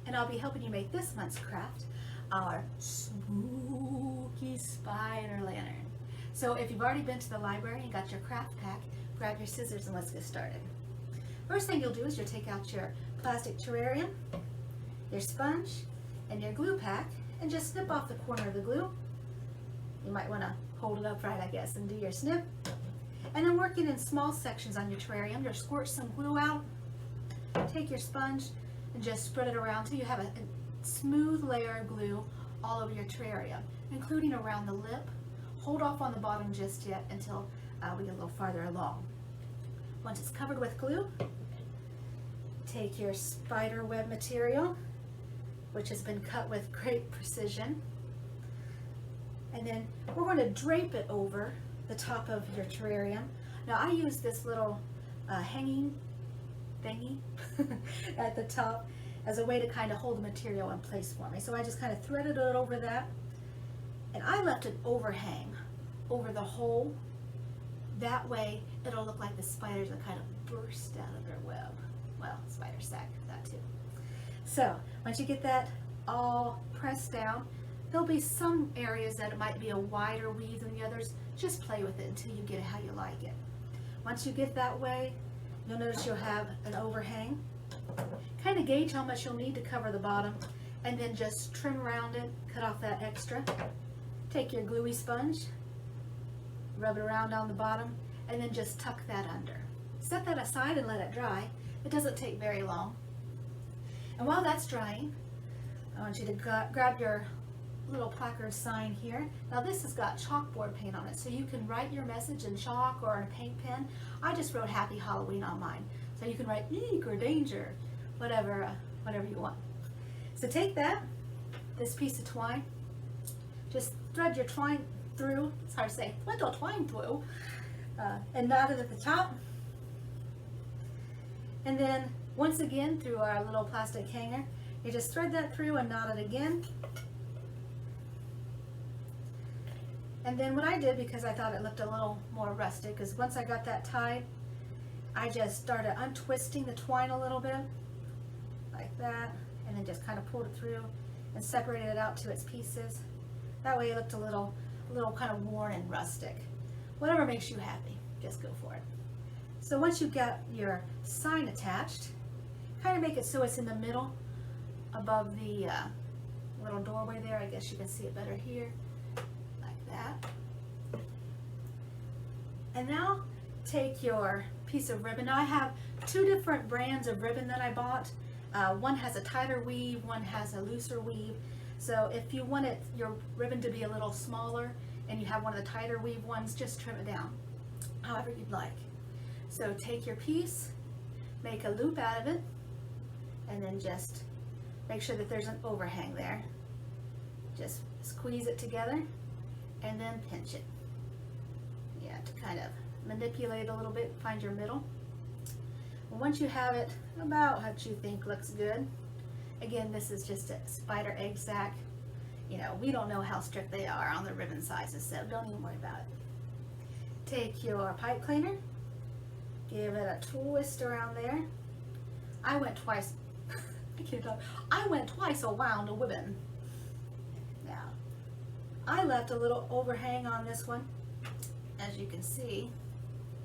and I'll be helping you make this month's craft, our spooky spider lantern. So if you've already been to the library and got your craft pack, grab your scissors and let's get started. First thing you'll do is you'll take out your plastic terrarium, your sponge, and your glue pack, and just snip off the corner of the glue. You might want to hold it upright, I guess, and do your snip. And then working in small sections on your terrarium, you'll squirt some glue out, take your sponge, and just spread it around till you have a smooth layer of glue all over your terrarium, including around the lip. Hold off on the bottom just yet until we get a little farther along. Once it's covered with glue, take your spider web material, which has been cut with great precision, and then we're going to drape it over the top of your terrarium. Now I use this little hanging thingy at the top as a way to kind of hold the material in place for me. So I just kind of threaded it over that, and I left an overhang over the hole. That way it'll look like the spiders are kind of burst out of their web. Well, spider sack, that too. So once you get that all pressed down, there'll be some areas that it might be a wider weave than the others. Just play with it until you get it how you like it. Once you get that way, you'll notice you'll have an overhang. Kind of gauge how much you'll need to cover the bottom, and then just trim around it, cut off that extra. Take your gluey sponge, rub it around on the bottom, and then just tuck that under. Set that aside and let it dry. It doesn't take very long. And while that's drying, I want you to grab your little placard sign here. Now this has got chalkboard paint on it, so you can write your message in chalk or in a paint pen. I just wrote Happy Halloween on mine. So you can write eek or danger, whatever you want. So take this piece of twine, just thread your twine through, it's hard to say, thread your twine through, and knot it at the top. And then once again through our little plastic hanger, you just thread that through and knot it again. And then what I did, because I thought it looked a little more rustic, is once I got that tied, I just started untwisting the twine a little bit, like that, and then just kind of pulled it through and separated it out to its pieces. That way it looked a little kind of worn and rustic. Whatever makes you happy, just go for it. So once you've got your sign attached, kind of make it so it's in the middle above the little doorway there. I guess you can see it better here. That. And now take your piece of ribbon. Now I have two different brands of ribbon that I bought. One has a tighter weave, one has a looser weave. So if you want your ribbon to be a little smaller and you have one of the tighter weave ones, just trim it down however you'd like. So take your piece, make a loop out of it, and then just make sure that there's an overhang there. Just squeeze it together and then pinch it. You have to kind of manipulate a little bit, find your middle. Once you have it about what you think looks good, again, this is just a spider egg sack. You know, we don't know how strict they are on the ribbon sizes, so don't even worry about it. Take your pipe cleaner, give it a twist around there. I went twice. I went twice around a ribbon. Now, I left a little overhang on this one. As you can see,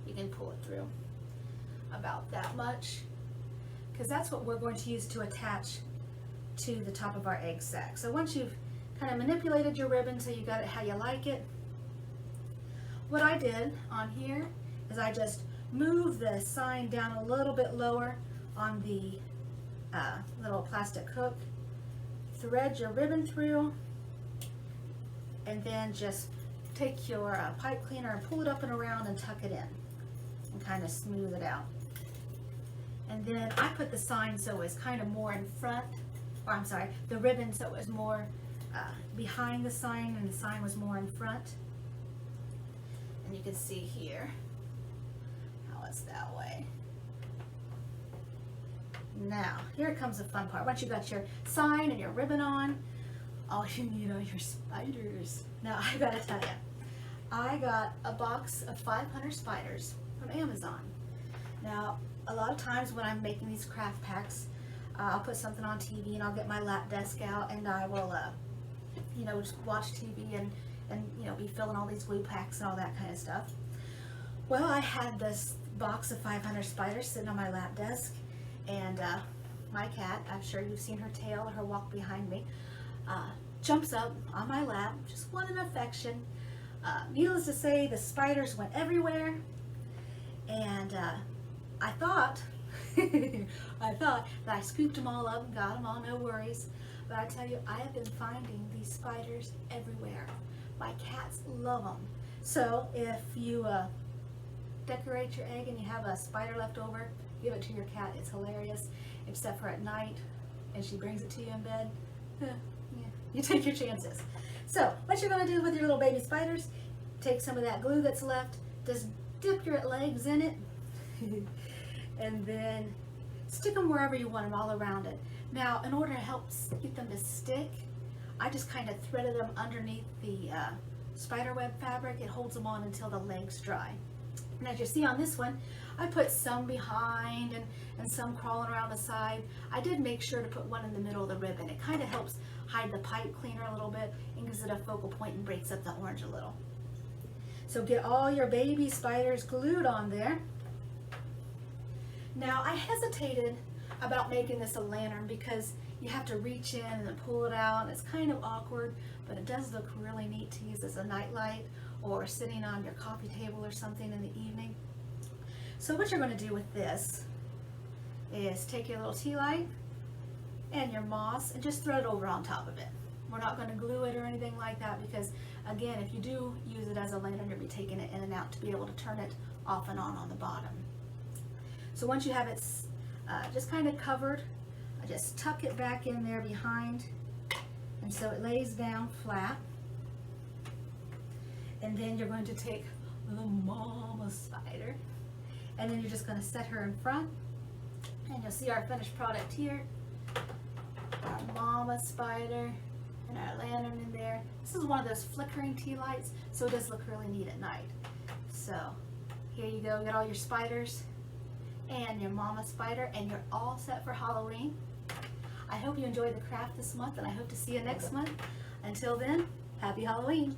you can pull it through about that much, because that's what we're going to use to attach to the top of our egg sack. So once you've kind of manipulated your ribbon so you got it how you like it, what I did on here is I just moved the sign down a little bit lower on the little plastic hook, thread your ribbon through, and then just take your pipe cleaner and pull it up and around and tuck it in and kind of smooth it out. And then I put the sign so it was kind of more in front, or I'm sorry, the ribbon so it was more behind the sign and the sign was more in front. And you can see here how it's that way. Now, here comes the fun part. Once you got your sign and your ribbon on, all you need are your spiders. Now, I gotta tell you, I got a box of 500 spiders from Amazon. Now, a lot of times when I'm making these craft packs, I'll put something on TV and I'll get my lap desk out and I will, you know, just watch TV and you know, be filling all these glue packs and all that kind of stuff. Well, I had this box of 500 spiders sitting on my lap desk, and my cat, I'm sure you've seen her tail or her walk behind me, jumps up on my lap, just wanting affection. Needless to say, the spiders went everywhere, and I thought that I scooped them all up and got them all, no worries. But I tell you, I have been finding these spiders everywhere. My cats love them. So if you decorate your egg and you have a spider left over, give it to your cat. It's hilarious, except for at night and she brings it to you in bed. Yeah, you take your chances. So what you're going to do with your little baby spiders, take some of that glue that's left, just dip your legs in it and then stick them wherever you want them, all around it. Now, in order to help get them to stick, I just kind of threaded them underneath the spider web fabric. It holds them on until the legs dry. And as you see on this one, I put some behind and some crawling around the side. I did make sure to put one in the middle of the ribbon. It kind of helps hide the pipe cleaner a little bit and gives it a focal point and breaks up the orange a little. So get all your baby spiders glued on there. Now, I hesitated about making this a lantern because you have to reach in and then pull it out, and it's kind of awkward, but it does look really neat to use as a nightlight or sitting on your coffee table or something in the evening. So what you're going to do with this is take your little tea light and your moss and just throw it over on top of it. We're not going to glue it or anything like that because, again, if you do use it as a lantern, you'll be taking it in and out to be able to turn it off and on the bottom. So once you have it just kind of covered, I just tuck it back in there behind, and so it lays down flat. And then you're going to take the mama spider, and then you're just going to set her in front, and you'll see our finished product here. Our mama spider and our lantern in there. This is one of those flickering tea lights, so it does look really neat at night. So here you go, get all your spiders and your mama spider, and you're all set for Halloween. I hope you enjoyed the craft this month, and I hope to see you next month. Until then, happy Halloween.